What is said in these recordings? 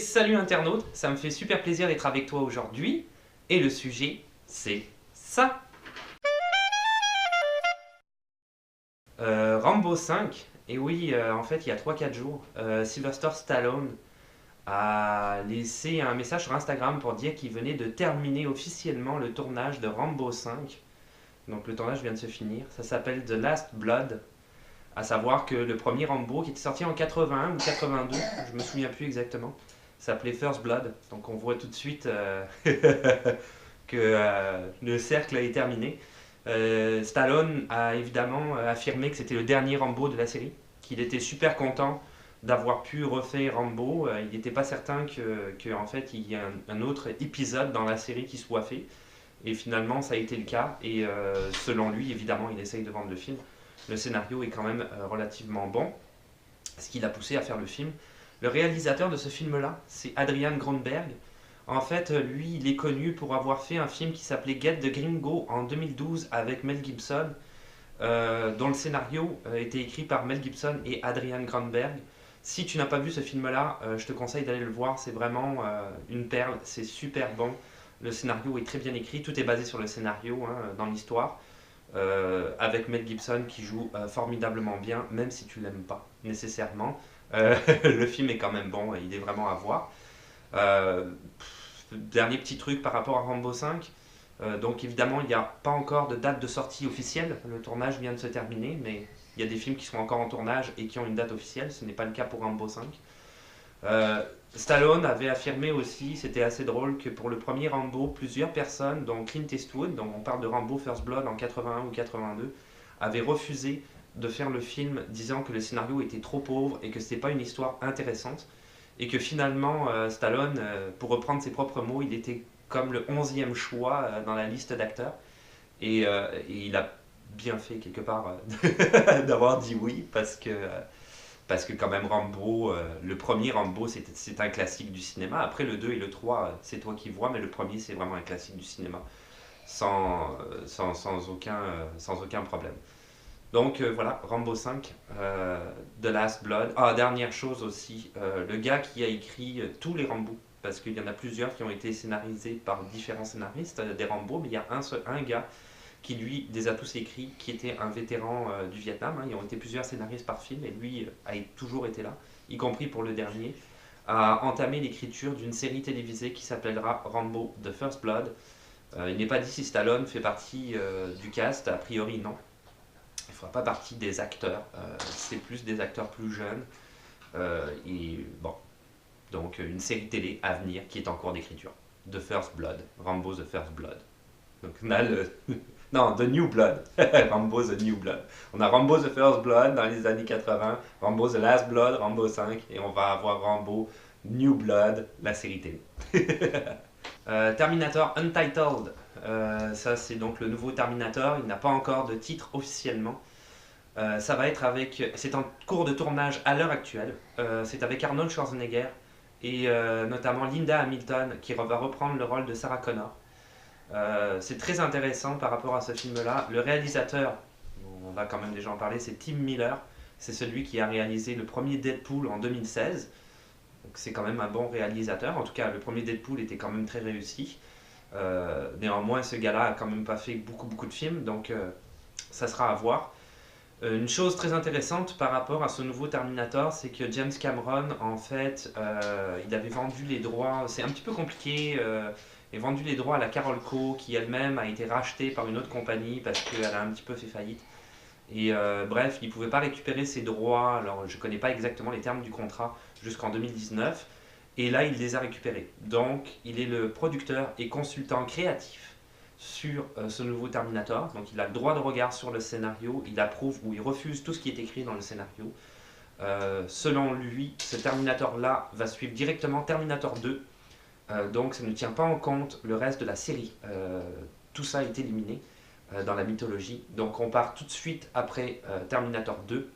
salut internaute, ça me fait super plaisir d'être avec toi aujourd'hui. Et le sujet, c'est ça. Rambo 5, et oui, en fait, il y a 3 4 jours, Sylvester Stallone a laissé un message sur Instagram pour dire qu'il venait de terminer officiellement le tournage de Rambo 5. Donc le tournage vient de se finir. Ça s'appelle The Last Blood. À savoir que le premier Rambo, qui était sorti en 81 ou 82, je me souviens plus exactement, s'appelait First Blood. Donc on voit tout de suite que le cercle est terminé. Stallone a évidemment affirmé que c'était le dernier Rambo de la série, qu'il était super content d'avoir pu refaire Rambo. Il n'était pas certain en fait, il y ait un autre épisode dans la série qui soit fait. Et finalement, ça a été le cas. Et selon lui, évidemment, il essaye de vendre le film. Le scénario est quand même relativement bon, ce qui l'a poussé à faire le film. Le réalisateur de ce film-là, c'est Adrian Grönberg. En fait, lui, il est connu pour avoir fait un film qui s'appelait Get the Gringo en 2012 avec Mel Gibson, dont le scénario était écrit par Mel Gibson et Adrian Grönberg. Si tu n'as pas vu ce film-là, je te conseille d'aller le voir. C'est vraiment une perle, c'est super bon. Le scénario est très bien écrit, tout est basé sur le scénario dans l'histoire. Avec Mel Gibson qui joue formidablement bien, même si tu l'aimes pas nécessairement. Le film est quand même bon et il est vraiment à voir. Euh, Dernier petit truc par rapport à Rambo 5. Donc évidemment, il n'y a pas encore de date de sortie officielle. Le tournage vient de se terminer, mais il y a des films qui sont encore en tournage et qui ont une date officielle. Ce n'est pas le cas pour Rambo 5. Euh, Stallone avait affirmé aussi, c'était assez drôle, que pour le premier Rambo, plusieurs personnes, dont Clint Eastwood, donc on parle de Rambo First Blood en 81 ou 82, avaient refusé de faire le film, disant que le scénario était trop pauvre et que c'était pas une histoire intéressante, et que finalement Stallone, pour reprendre ses propres mots, il était comme le 11e choix dans la liste d'acteurs, et il a bien fait quelque part d'avoir dit oui, parce que quand même Rambo, le premier Rambo, c'est un classique du cinéma. Après le 2 et le 3, c'est toi qui vois, mais le premier, c'est vraiment un classique du cinéma, sans aucun problème. Donc voilà, Rambo 5, The Last Blood. Ah, dernière chose aussi, le gars qui a écrit tous les Rambo, parce qu'il y en a plusieurs qui ont été scénarisés par différents scénaristes des Rambo, mais il y a un gars qui lui les a tous écrits, qui était un vétéran du Vietnam. Ils ont été plusieurs scénaristes par film, et lui a toujours été là, y compris pour le dernier, a entamé l'écriture d'une série télévisée qui s'appellera Rambo The First Blood. Il n'est pas dit si Stallone fait partie du cast, a priori non. Il ne fera pas partie des acteurs, c'est plus des acteurs plus jeunes. Et bon, donc une série télé à venir qui est en cours d'écriture. The First Blood, Rambo The First Blood. Donc on a le... Non, The New Blood. Rambo The New Blood. On a Rambo The First Blood dans les années 80, Rambo The Last Blood, Rambo 5, et on va avoir Rambo New Blood, la série télé. Terminator Untitled. Ça, c'est donc le nouveau Terminator. Il n'a pas encore de titre officiellement. Ça va être avec. C'est en cours de tournage à l'heure actuelle. C'est avec Arnold Schwarzenegger et notamment Linda Hamilton qui va reprendre le rôle de Sarah Connor. C'est très intéressant par rapport à ce film-là. Le réalisateur, on va quand même déjà en parler, c'est Tim Miller. C'est celui qui a réalisé le premier Deadpool en 2016. Donc c'est quand même un bon réalisateur. En tout cas, le premier Deadpool était quand même très réussi. Néanmoins, ce gars-là a quand même pas fait beaucoup de films, donc ça sera à voir. Une chose très intéressante par rapport à ce nouveau Terminator, c'est que James Cameron, en fait, il avait vendu les droits, c'est un petit peu compliqué, il a vendu les droits à la Carolco, qui elle-même a été rachetée par une autre compagnie parce qu'elle a un petit peu fait faillite. Et bref, il ne pouvait pas récupérer ses droits, alors je ne connais pas exactement les termes du contrat, jusqu'en 2019. Et là, il les a récupérés. Donc, il est le producteur et consultant créatif sur ce nouveau Terminator. Donc, il a le droit de regard sur le scénario, il approuve ou il refuse tout ce qui est écrit dans le scénario. Selon lui, ce Terminator-là va suivre directement Terminator 2. Donc, ça ne tient pas en compte le reste de la série. Tout ça est éliminé dans la mythologie. Donc, on part tout de suite après Terminator 2.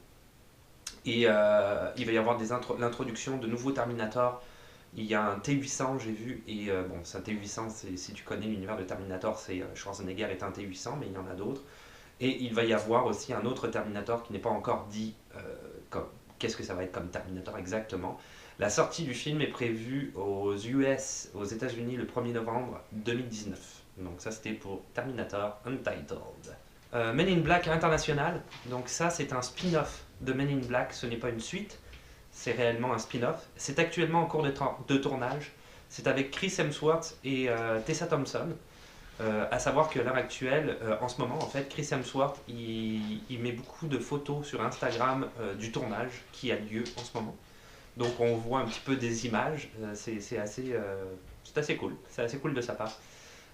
Et il va y avoir l'introduction de nouveaux Terminator. Il y a un T800, j'ai vu, et bon, c'est un T800, si tu connais l'univers de Terminator, c'est Schwarzenegger est un T800, mais il y en a d'autres. Et il va y avoir aussi un autre Terminator qui n'est pas encore dit qu'est-ce que ça va être comme Terminator exactement. La sortie du film est prévue aux US, aux États-Unis, le 1er novembre 2019. Donc ça, c'était pour Terminator Untitled. Men in Black International, donc ça, c'est un spin-off de Men in Black, ce n'est pas une suite, c'est réellement un spin-off. C'est actuellement en cours de tournage. C'est avec Chris Hemsworth et Tessa Thompson. À savoir que à l'heure actuelle, en ce moment, en fait, Chris Hemsworth, il met beaucoup de photos sur Instagram du tournage qui a lieu en ce moment. Donc on voit un petit peu des images, c'est assez cool, c'est assez cool de sa part.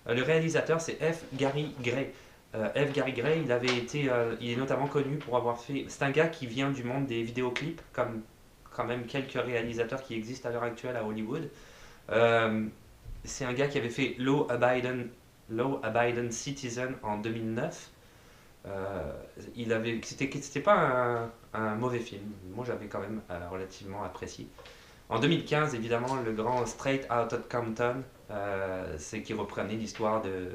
Le réalisateur c'est F. Gary Gray. F. Gary Gray, il est notamment connu pour avoir fait, c'est un gars qui vient du monde des vidéoclips, comme quand même quelques réalisateurs qui existent à l'heure actuelle à Hollywood. C'est un gars qui avait fait Law Abiding Citizen en 2009. C'était pas un mauvais film. Moi, j'avais quand même relativement apprécié. En 2015, évidemment, le grand Straight Outta Compton, c'est qui reprenait l'histoire de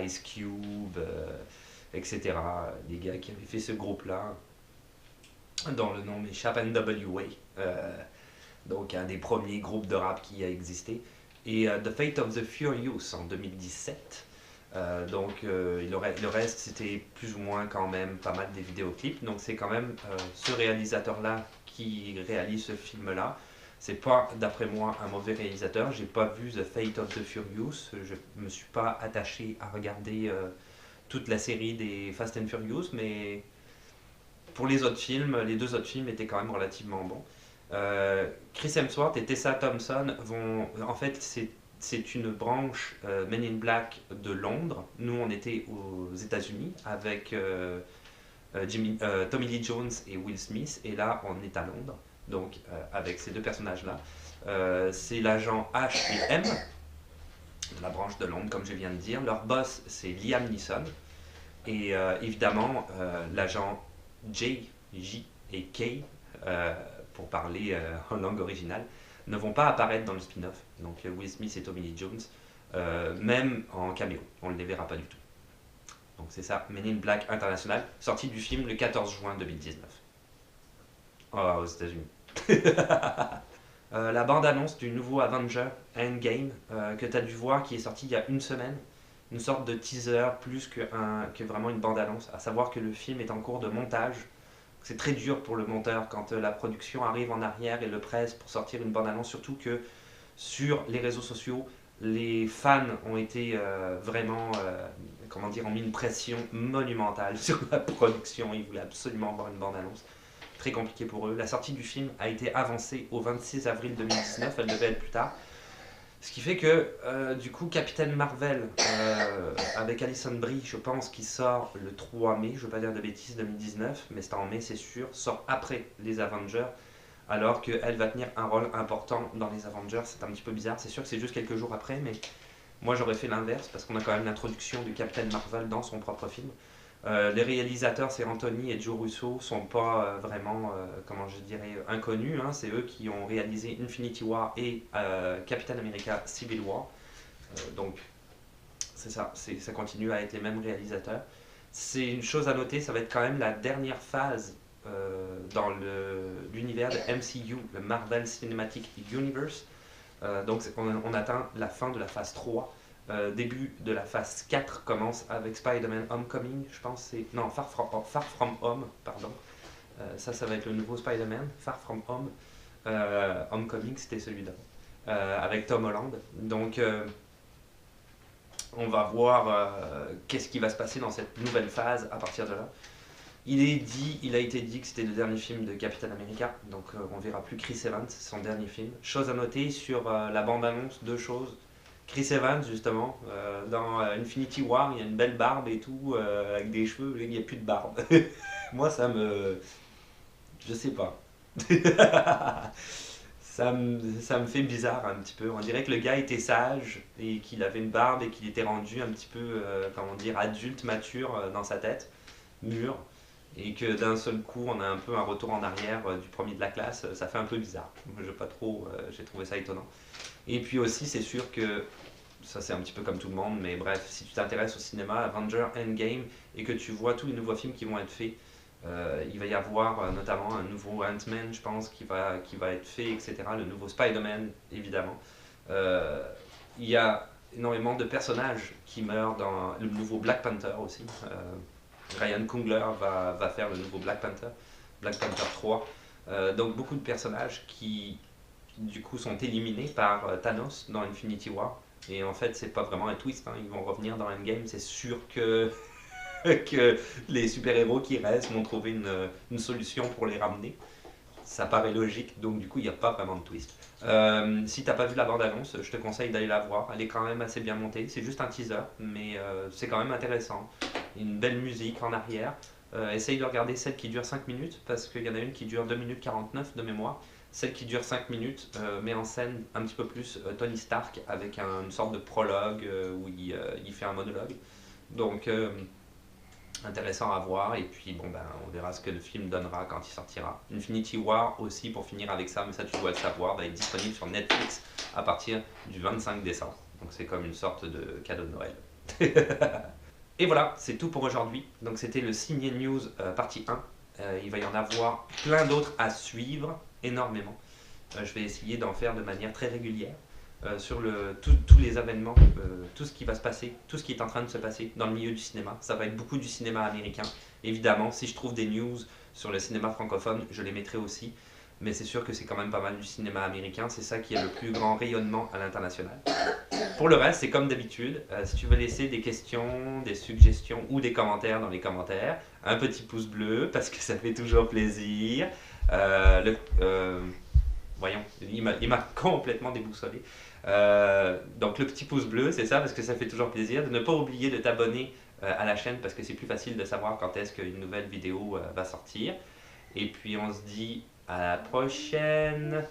Ice Cube, etc. Les gars qui avaient fait ce groupe-là, dont le nom m'échappe, NWA. Donc, un des premiers groupes de rap qui a existé. Et The Fate of the Furious en 2017. Le reste, c'était plus ou moins quand même pas mal des vidéoclips. Donc c'est quand même ce réalisateur-là qui réalise ce film-là. C'est pas, d'après moi, un mauvais réalisateur. J'ai pas vu The Fate of the Furious. Je me suis pas attaché à regarder toute la série des Fast and Furious, mais pour les autres films, les deux autres films étaient quand même relativement bons. Chris Hemsworth et Tessa Thompson vont... En fait, c'est une branche Men in Black de Londres. Nous, on était aux États-Unis avec Tommy Lee Jones et Will Smith. Et là, on est à Londres, donc avec ces deux personnages-là. C'est l'agent H et M, de la branche de Londres, comme je viens de dire. Leur boss, c'est Liam Neeson. Et évidemment, l'agent J et K, pour parler en langue originale, ne vont pas apparaître dans le spin-off. Donc Will Smith et Tommy Lee Jones, même en caméo, on ne les verra pas du tout. Donc c'est ça, Men in Black International, sortie du film le 14 juin 2019. Aux États-Unis. La bande-annonce du nouveau Avenger Endgame que tu as dû voir, qui est sorti il y a une semaine. Une sorte de teaser plus que vraiment une bande-annonce. À savoir que le film est en cours de montage. C'est très dur pour le monteur quand la production arrive en arrière et le presse pour sortir une bande-annonce, surtout que sur les réseaux sociaux, les fans ont été ont mis une pression monumentale sur la production. Ils voulaient absolument voir une bande-annonce. Très compliqué pour eux. La sortie du film a été avancée au 26 avril 2019, elle devait être plus tard. Ce qui fait que, du coup, Captain Marvel, avec Alison Brie, je pense qu'il sort le 3 mai, je ne veux pas dire de bêtises, 2019, mais c'est en mai, c'est sûr, sort après les Avengers, alors qu'elle va tenir un rôle important dans les Avengers. C'est un petit peu bizarre, c'est sûr que c'est juste quelques jours après, mais moi j'aurais fait l'inverse, parce qu'on a quand même l'introduction du Captain Marvel dans son propre film. Les réalisateurs, c'est Anthony et Joe Russo, sont pas vraiment, comment je dirais, inconnus. Hein. C'est eux qui ont réalisé Infinity War et Captain America Civil War. Donc, c'est ça, ça continue à être les mêmes réalisateurs. C'est une chose à noter, ça va être quand même la dernière phase dans l'univers de MCU, le Marvel Cinematic Universe. Donc, on atteint la fin de la phase 3. Début de la phase 4 commence avec Spider-Man Homecoming, je pense c'est... Non, Far From Home, pardon. Ça va être le nouveau Spider-Man, Far From Home. Homecoming, c'était celui d'avant. Avec Tom Holland. Donc, on va voir qu'est-ce qui va se passer dans cette nouvelle phase à partir de là. Il a été dit que c'était le dernier film de Captain America, donc on verra plus Chris Evans, c'est son dernier film. Chose à noter sur la bande-annonce, deux choses. Chris Evans, justement, dans Infinity War, il y a une belle barbe et tout, avec des cheveux, il n'y a plus de barbe. Moi, ça me... Je sais pas. Ça me fait bizarre un petit peu. On dirait que le gars était sage et qu'il avait une barbe et qu'il était rendu un petit peu, comment dire, adulte, mature dans sa tête, mûr. Et que d'un seul coup, on a un peu un retour en arrière du premier de la classe. Ça fait un peu bizarre. J'ai trouvé ça étonnant. Et puis aussi, c'est sûr que, ça c'est un petit peu comme tout le monde, mais bref, si tu t'intéresses au cinéma, Avenger Endgame, et que tu vois tous les nouveaux films qui vont être faits Il va y avoir notamment un nouveau Ant-Man, je pense, qui va être fait, etc. Le nouveau Spider-Man, évidemment. Euh, il y a énormément de personnages qui meurent dans le nouveau Black Panther aussi. Ryan Coogler va faire le nouveau Black Panther 3. Donc beaucoup de personnages qui du coup sont éliminés par Thanos dans Infinity War. Et en fait, c'est pas vraiment un twist, hein. Ils vont revenir dans Endgame, c'est sûr que, que les super-héros qui restent vont trouver une solution pour les ramener. Ça paraît logique, donc du coup, il n'y a pas vraiment de twist. Si t'as pas vu la bande-annonce, je te conseille d'aller la voir. Elle est quand même assez bien montée. C'est juste un teaser, mais c'est quand même intéressant. Une belle musique en arrière. Essaye de regarder celle qui dure 5 minutes, parce qu'il y en a une qui dure 2 minutes 49 de mémoire. Celle qui dure 5 minutes met en scène un petit peu plus Tony Stark avec une sorte de prologue où il fait un monologue. Donc intéressant à voir, et puis bon ben on verra ce que le film donnera quand il sortira. Infinity War aussi, pour finir avec ça, mais ça tu dois le savoir, va être disponible sur Netflix à partir du 25 décembre. Donc c'est comme une sorte de cadeau de Noël. Et voilà, c'est tout pour aujourd'hui. Donc c'était le Ciné News partie 1. Il va y en avoir plein d'autres à suivre, énormément. Je vais essayer d'en faire de manière très régulière. Sur tous les événements, tout ce qui va se passer, tout ce qui est en train de se passer dans le milieu du cinéma. Ça va être beaucoup du cinéma américain. Évidemment, si je trouve des news sur le cinéma francophone, je les mettrai aussi. Mais c'est sûr que c'est quand même pas mal du cinéma américain. C'est ça qui a le plus grand rayonnement à l'international. Pour le reste, c'est comme d'habitude. Si tu veux laisser des questions, des suggestions ou des commentaires dans les commentaires, un petit pouce bleu parce que ça fait toujours plaisir. Voyons, il m'a complètement déboussolé. Donc le petit pouce bleu, c'est ça, parce que ça fait toujours plaisir. De ne pas oublier de t'abonner à la chaîne, parce que c'est plus facile de savoir quand est-ce qu'une nouvelle vidéo va sortir. Et puis on se dit à la prochaine.